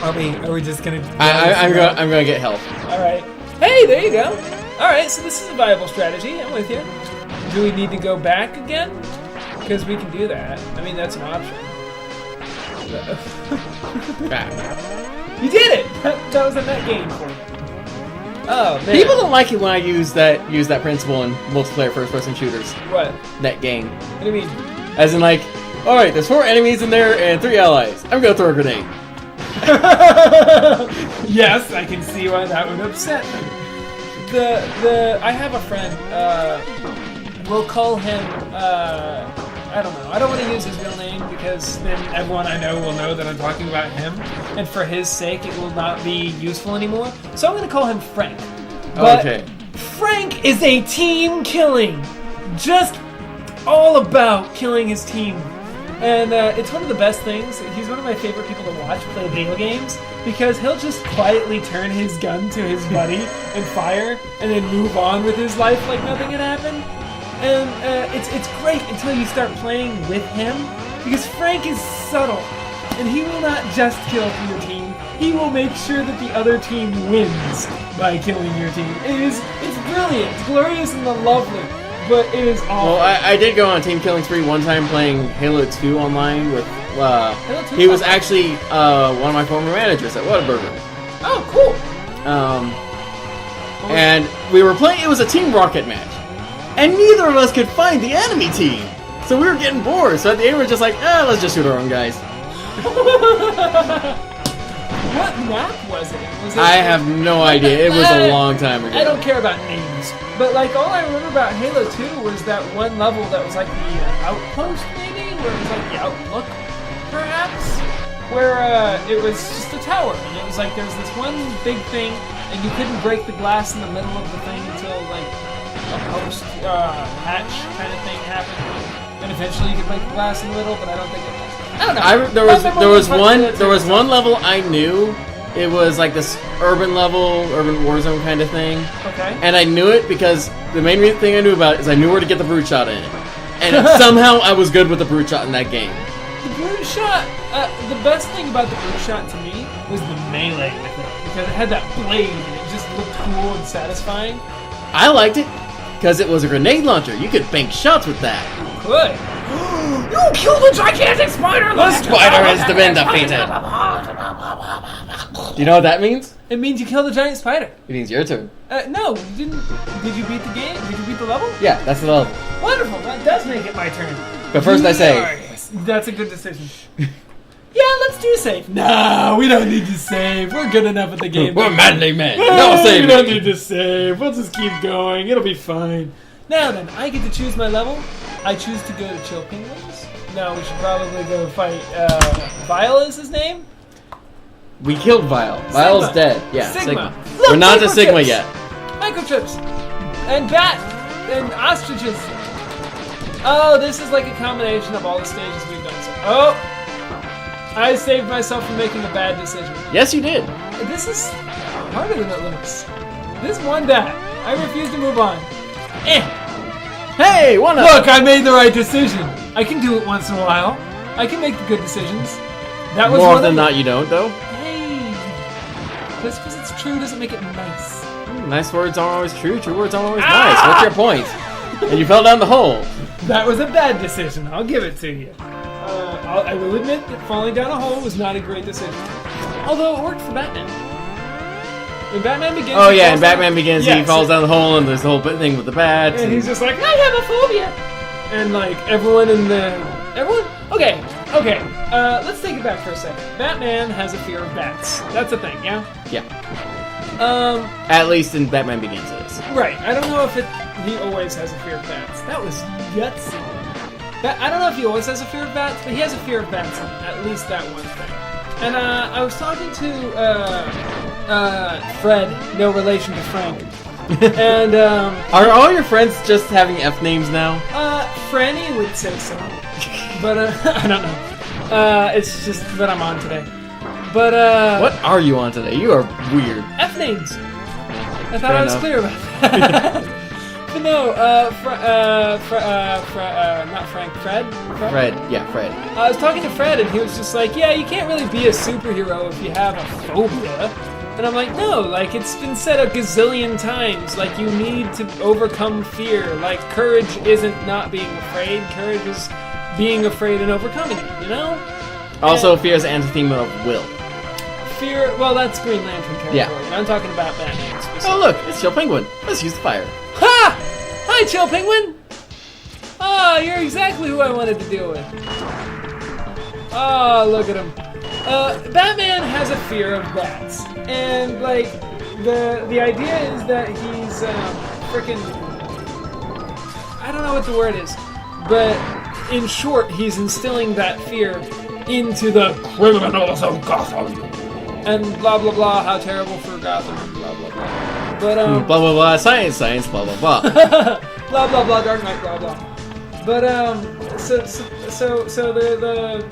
Are we just gonna? I'm gonna get health. All right. Hey, there you go. All right, so this is a viable strategy. I'm with you. Do we need to go back again? Because we can do that. I mean, that's an option. You did it. That was a net gain for you. Oh man. People don't like it when I use that principle in multiplayer first-person shooters. What? Net gain. What do you mean? As in, like, all right, there's 4 enemies in there and 3 allies. I'm gonna throw a grenade. Yes, I can see why that would upset me. I have a friend. We'll call him. I don't know. I don't want to use his real name because then everyone I know will know that I'm talking about him, and for his sake, it will not be useful anymore. So I'm going to call him Frank. But Okay. Frank is a team killing, just all about killing his team. And it's one of the best things. He's one of my favorite people to watch play video games because he'll just quietly turn his gun to his buddy and fire and then move on with his life like nothing had happened. And it's great until you start playing with him because Frank is subtle and he will not just kill for your team. He will make sure that the other team wins by killing your team. It's brilliant. It's glorious and lovely. But it is awful. Well, I did go on a team killing spree one time playing Halo 2 online with. Halo 2 he was actually one of my former managers at Whataburger. Oh, cool. And we were playing. It was a Team Rocket match, and neither of us could find the enemy team. So we were getting bored. So at the end, we were just like, let's just shoot our own guys. What map was it? I have no idea. It was a long time ago. I don't care about names. But like all I remember about Halo 2 was that one level that was like the outpost maybe? Where it was like the outlook, perhaps? Where it was just a tower. And it was like there was this one big thing and you couldn't break the glass in the middle of the thing until like a post hatch kind of thing happened. And eventually you could break the glass in the middle, but I don't think it was. I don't know. There was one level I knew. It was like this urban warzone kind of thing. Okay. And I knew it because the main thing I knew about it is I knew where to get the brute shot in it. And somehow I was good with the brute shot in that game. The brute shot, the best thing about the brute shot to me was the melee with it. Because it had that blade and it just looked cool and satisfying. I liked it because it was a grenade launcher. You could bank shots with that. Good. You killed the gigantic spider! The spider has been defeated. Do you know what that means? It means you killed the giant spider. It means your turn. No, you didn't. Did you beat the game? Did you beat the level? Yeah, that's the level. Wonderful. That does make it my turn. But first I say... Nice. That's a good decision. Yeah, let's do save. No, we don't need to save. We're good enough at the game. We're manly men. No save. We don't need to save. We'll just keep going. It'll be fine. Now then, I get to choose my level. I choose to go to Chill Penguins. No, we should probably go fight, Vile is his name? We killed Vile. Vile's dead. Yeah, Sigma. Look, we're not to Sigma yet. Microchips. And bat. And ostriches. Oh, this is like a combination of all the stages we've done. So, I saved myself from making a bad decision. Yes, you did. This is harder than it looks. This one that. I refuse to move on. Hey, one up. Look, I made the right decision. I can do it once in a while. I can make the good decisions. That was more often than not, you don't, though. Hey, just because it's true doesn't make it nice. Nice words aren't always true. True words aren't always nice. What's your point? And you fell down the hole. That was a bad decision. I'll give it to you. I will admit that falling down a hole was not a great decision. Although it worked for Batman. In Batman Begins... Oh yeah, in Batman Begins he falls down the hole and there's the whole thing with the bats. And he's just like, I have a phobia! And like, everyone in the... Everyone? Okay. Let's take it back for a second. Batman has a fear of bats. That's a thing, yeah? Yeah. At least in Batman Begins it is. Right. I don't know if he always has a fear of bats. That was gutsy. I don't know if he always has a fear of bats, but he has a fear of bats in at least that one thing. And I was talking to Fred, no relation to Frank. And are all your friends just having F names now? Franny would say so, but I don't know. It's just what I'm on today. But what are you on today? You are weird. F names. I thought I was clear about that. But no, not Frank, Fred? Fred, yeah, Fred. I was talking to Fred, and he was just like, yeah, you can't really be a superhero if you have a phobia. And I'm like, no, like, it's been said a gazillion times, like, you need to overcome fear. Like, courage isn't not being afraid, courage is being afraid and overcoming it, you know? Also, fear is an antitheme of will. Fear, well, that's Green Lantern territory. Yeah. I'm talking about Batman specifically. Oh, look, it's Chill Penguin. Let's use the fire. Ha! Hi, Chill Penguin! Oh, you're exactly who I wanted to deal with. Oh, look at him. Batman has a fear of bats. And, like, the idea is that he's, frickin'... I don't know what the word is. But, in short, he's instilling that fear into the criminals of Gotham. And blah, blah, blah, how terrible for Gotham, blah, blah, blah. But, Blah, blah, blah, science, science, blah, blah, blah. blah, blah, blah, Dark Knight, blah, blah. But, so the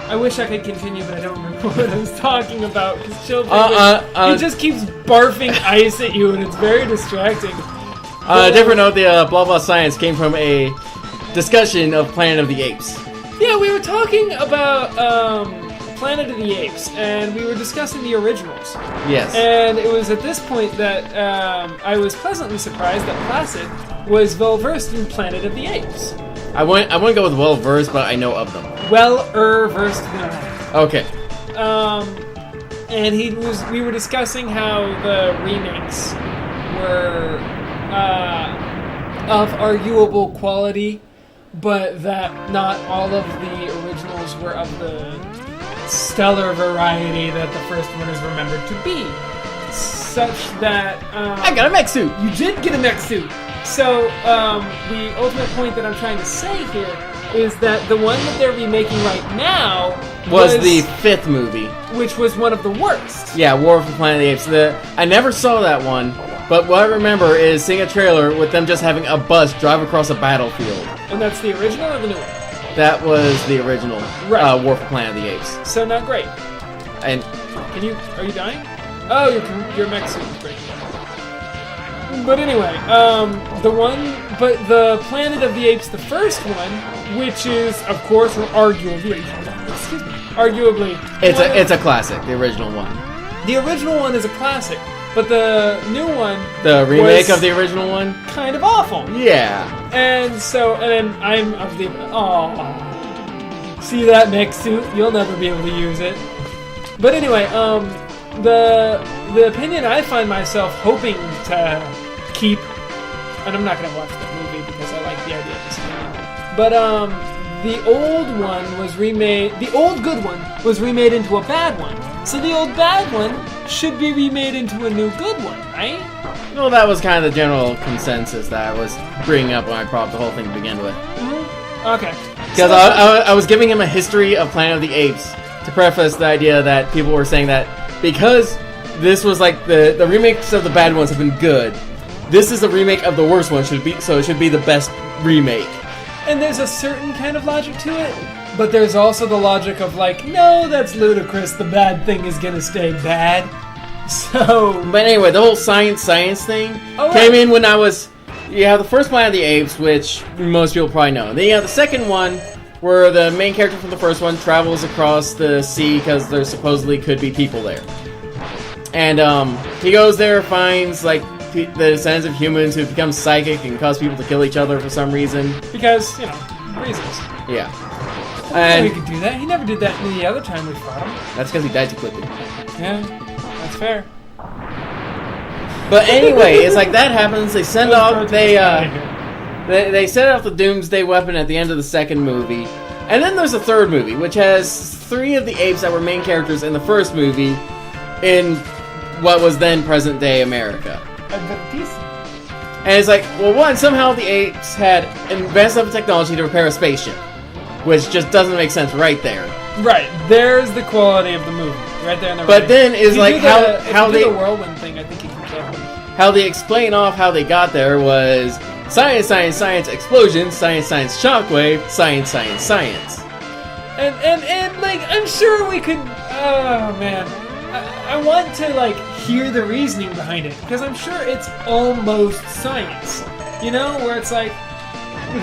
I wish I could continue, but I don't remember what I was talking about, because Chill Penguin, he just keeps barfing ice at you, and it's very distracting. Different note, the blah, blah, science came from a discussion of Planet of the Apes. Yeah, we were talking about, Planet of the Apes, and we were discussing the originals. Yes. And it was at this point that I was pleasantly surprised that Placid was well-versed in Planet of the Apes. I wouldn't go with well-versed, but I know of them. Well-versed than I. Okay. And we were discussing how the remakes were of arguable quality, but that not all of the originals were of the stellar variety that the first one is remembered to be. Such that... I got a mech suit! You did get a mech suit! So, the ultimate point that I'm trying to say here is that the one that they're remaking right now was the 5th movie. Which was one of the worst. Yeah, War for the Planet of the Apes. I never saw that one, but what I remember is seeing a trailer with them just having a bus drive across a battlefield. And that's the original or the new one? That was the original Right. War for Planet of the Apes. So not great. And Are you dying? Oh, your mech suit is breaking. But anyway, the Planet of the Apes, the first one, which is, of course, arguably, it's a classic, the original one. The original one is a classic, but the new one, the remake of the original one, kind of awful. Yeah. And I'm of the see that mech suit? You'll never be able to use it. But anyway, the opinion I find myself hoping to keep, and I'm not going to watch the movie because I like the idea of this movie, but the old one was remade, the old good one was remade into a bad one. So the old bad one should be remade into a new good one, right? Well, that was kind of the general consensus that I was bringing up when I brought up the whole thing to begin with. Mm-hmm. Okay. Because I was giving him a history of Planet of the Apes to preface the idea that people were saying that because this was like the remakes of the bad ones have been good, this is the remake of the worst one, so it should be the best remake. And there's a certain kind of logic to it, but there's also the logic of like, no, that's ludicrous, the bad thing is gonna stay bad. So... But anyway, the whole science thing came in when I was... You have the first Planet of the Apes, which most people probably know. Then you have the second one, where the main character from the first one travels across the sea because there supposedly could be people there. And he goes there, finds like the descendants of humans who become psychic and cause people to kill each other for some reason. Because, reasons. Yeah. And he could do that. He never did that any other time we fought him. That's because he died too quickly. Yeah, that's fair. But anyway, it's like that happens. They send off they send off the Doomsday Weapon at the end of the second movie, and then there's a third movie which has 3 of the apes that were main characters in the first movie in what was then present day America. And it's like, well, one, somehow the apes had advanced enough technology to repair a spaceship, which just doesn't make sense right there. Right, there's the quality of the movie, right there in the. But then is like how they the whirlwind thing. I think you can kill them. How they explain off how they got there was science, explosion, science, shockwave, science. And like I'm sure we could. Oh man, I want to like hear the reasoning behind it, because I'm sure it's almost science. You know, where it's like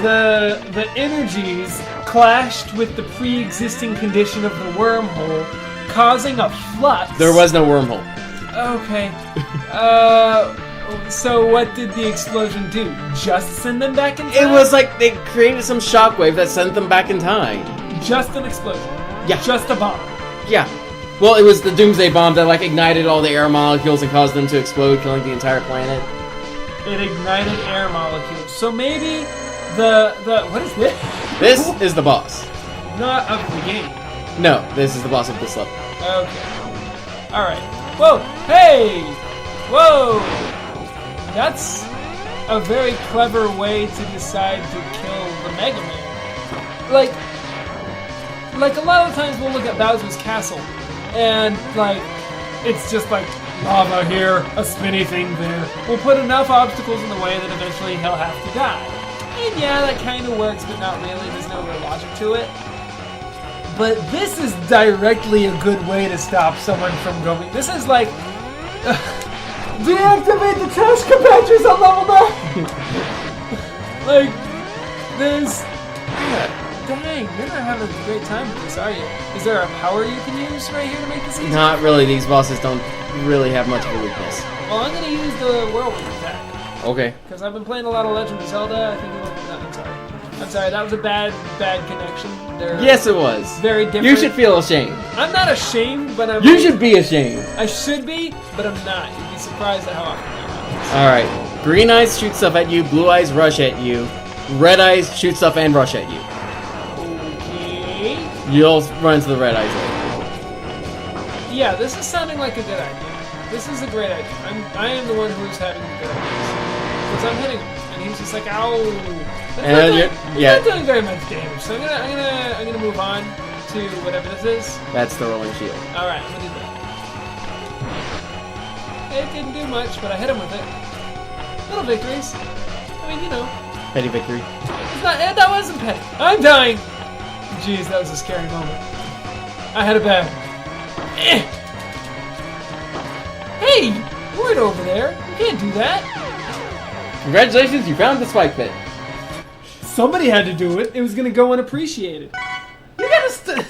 the energies clashed with the pre-existing condition of the wormhole, causing a flux. There was no wormhole. Okay. So what did the explosion do? Just send them back in time? It was like they created some shockwave that sent them back in time. Just an explosion. Yeah. Just a bomb. Yeah. Well, it was the Doomsday Bomb that like ignited all the air molecules and caused them to explode, killing the entire planet. It ignited air molecules. So maybe the what is this? This is the boss. Not of the game. No, this is the boss of this level. Okay. Alright. Whoa! Hey! Whoa! That's a very clever way to decide to kill the Mega Man. Like a lot of times we'll look at Bowser's castle and like it's just like lava here, a spinny thing there. We'll put enough obstacles in the way that eventually he'll have to die. And yeah, that kind of works, but not really. There's no real logic to it. But this is directly a good way to stop someone from going. This is like... deactivate the trash compactors on level 9! Like, there's... Dang, you're not having a great time with this, are you? Is there a power you can use right here to make this easier? Not really. These bosses don't really have much of a weakness. Well, I'm going to use the whirlwind attack. Okay. Because I've been playing a lot of Legend of Zelda. I think it was... No, I'm sorry. That was a bad connection. They're Yes, it was. very different. You should feel ashamed. I'm not ashamed, but I'm... You should be ashamed. I should be, but I'm not. You'd be surprised at how often that happens. Alright. Green eyes shoot stuff at you, blue eyes rush at you, red eyes shoot stuff and rush at you. Okay. You'll run into the red eyes later. Yeah, this is sounding like a good idea. This is a great idea. I am the one who's having the good ideas. Because I'm hitting him, and he's just like, ow. It's not doing very much damage, so I'm gonna move on to whatever this is. That's the rolling shield. Alright, I'm gonna do that. It didn't do much, but I hit him with it. Little victories. I mean, you know. Petty victory. It's not, that wasn't petty. I'm dying! Jeez, that was a scary moment. I had a bad. Hey! You weren't over there. You can't do that. Congratulations, you found the spike pit. Somebody had to do it. It was gonna go unappreciated. You gotta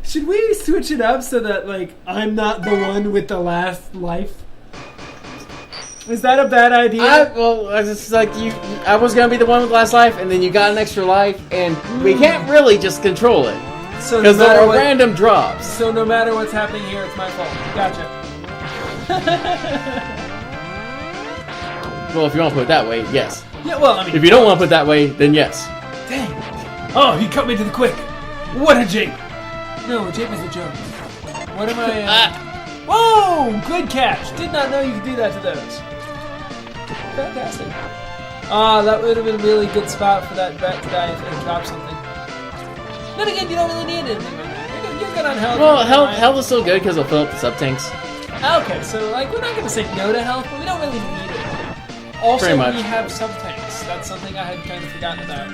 Should we switch it up so that, like, I'm not the one with the last life? Is that a bad idea? It's like I was gonna be the one with last life, and then you got an extra life, and we can't really just control it. So because there are random drops. So no matter what's happening here, it's my fault. Gotcha. Well, if you want to put it that way, yes. Yeah, well, I mean... If you don't want to put it that way, then yes. Dang. Oh, he cut me to the quick. What a jape. No, a jape is a joke. What am I... Whoa! Good catch. Did not know you could do that to those. Fantastic. That would have been a really good spot for that bat to die if it dropped something. Then again, you don't really need anything. You're good on health. Well, health is still good because it'll fill up the sub-tanks. Okay, so like we're not going to say no to health, but we don't really need it. Also, we have sub-tanks. That's something I had kind of forgotten about.